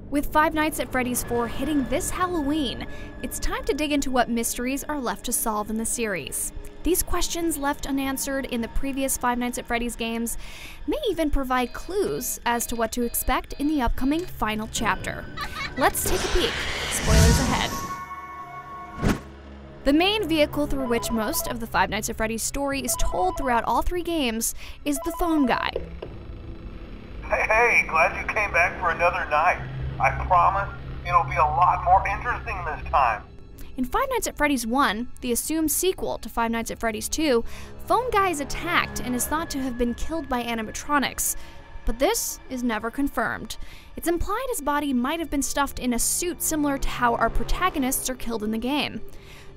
With Five Nights at Freddy's 4 hitting this Halloween, it's time to dig into what mysteries are left to solve in the series. These questions left unanswered in the previous Five Nights at Freddy's games may even provide clues as to what to expect in the upcoming final chapter. Let's take a peek. Spoilers ahead. The main vehicle through which most of the Five Nights at Freddy's story is told throughout all three games is the phone guy. Hey, glad you came back for another night. I promise it'll be a lot more interesting this time. In Five Nights at Freddy's 1, the assumed sequel to Five Nights at Freddy's 2, Phone Guy is attacked and is thought to have been killed by animatronics. But this is never confirmed. It's implied his body might have been stuffed in a suit similar to how our protagonists are killed in the game.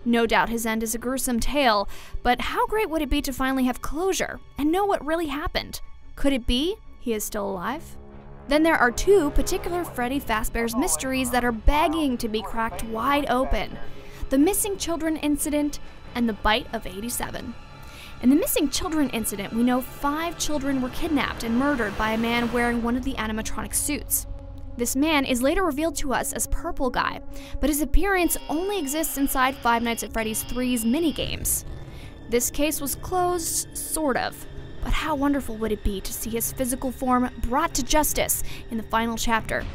No doubt his end is a gruesome tale, but how great would it be to finally have closure and know what really happened? Could it be he is still alive? Then there are two particular Freddy Fazbear's mysteries that are begging to be cracked wide open. The missing children incident and the bite of 87. In the missing children incident, we know 5 children were kidnapped and murdered by a man wearing one of the animatronic suits. This man is later revealed to us as Purple Guy, but his appearance only exists inside Five Nights at Freddy's 3's minigames. This case was closed, sort of. But how wonderful would it be to see his physical form brought to justice in the final chapter?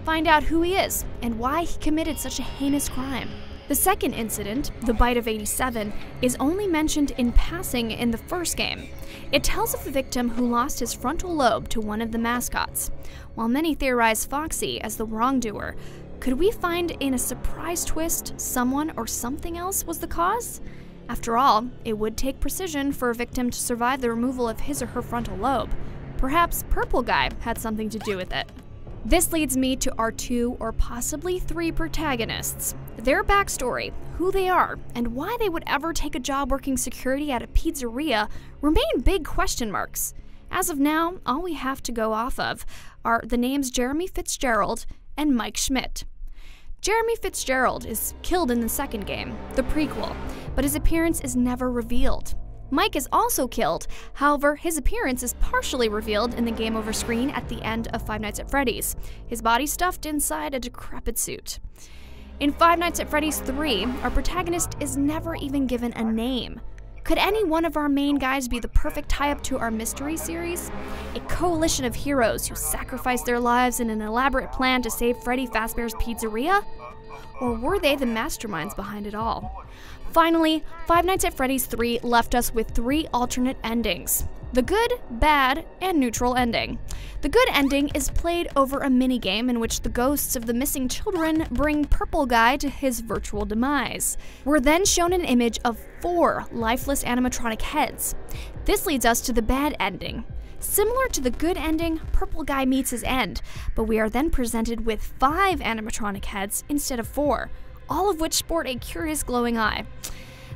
Find out who he is and why he committed such a heinous crime. The second incident, the bite of 87, is only mentioned in passing in the first game. It tells of a victim who lost his frontal lobe to one of the mascots. While many theorize Foxy as the wrongdoer, could we find in a surprise twist someone or something else was the cause? After all, it would take precision for a victim to survive the removal of his or her frontal lobe. Perhaps Purple Guy had something to do with it. This leads me to our 2 or possibly 3 protagonists. Their backstory, who they are, and why they would ever take a job working security at a pizzeria remain big question marks. As of now, all we have to go off of are the names Jeremy Fitzgerald and Mike Schmidt. Jeremy Fitzgerald is killed in the second game, the prequel, but his appearance is never revealed. Mike is also killed, however, his appearance is partially revealed in the game over screen at the end of Five Nights at Freddy's, his body stuffed inside a decrepit suit. In Five Nights at Freddy's 3, our protagonist is never even given a name. Could any one of our main guys be the perfect tie-up to our mystery series? A coalition of heroes who sacrifice their lives in an elaborate plan to save Freddy Fazbear's Pizzeria? Or were they the masterminds behind it all? Finally, Five Nights at Freddy's 3 left us with 3 alternate endings. The good, bad, and neutral ending. The good ending is played over a minigame in which the ghosts of the missing children bring Purple Guy to his virtual demise. We're then shown an image of 4 lifeless animatronic heads. This leads us to the bad ending. Similar to the good ending, Purple Guy meets his end, but we are then presented with 5 animatronic heads instead of 4, all of which sport a curious glowing eye.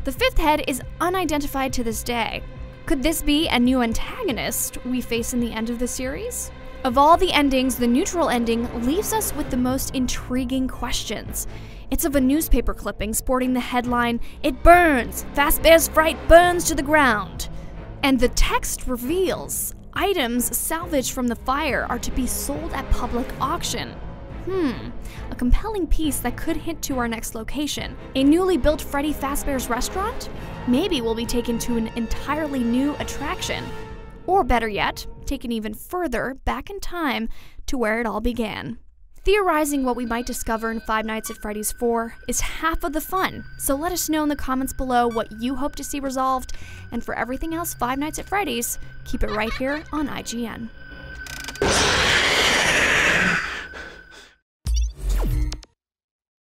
The 5th head is unidentified to this day. Could this be a new antagonist we face in the end of the series? Of all the endings, the neutral ending leaves us with the most intriguing questions. It's of a newspaper clipping sporting the headline, "It burns! Fazbear's Fright burns to the ground!" And the text reveals, items salvaged from the fire are to be sold at public auction. A compelling piece that could hint to our next location. A newly built Freddy Fazbear's restaurant? Maybe we'll be taken to an entirely new attraction. Or better yet, taken even further back in time to where it all began. Theorizing what we might discover in Five Nights at Freddy's 4 is half of the fun, so let us know in the comments below what you hope to see resolved, and for everything else Five Nights at Freddy's, keep it right here on IGN.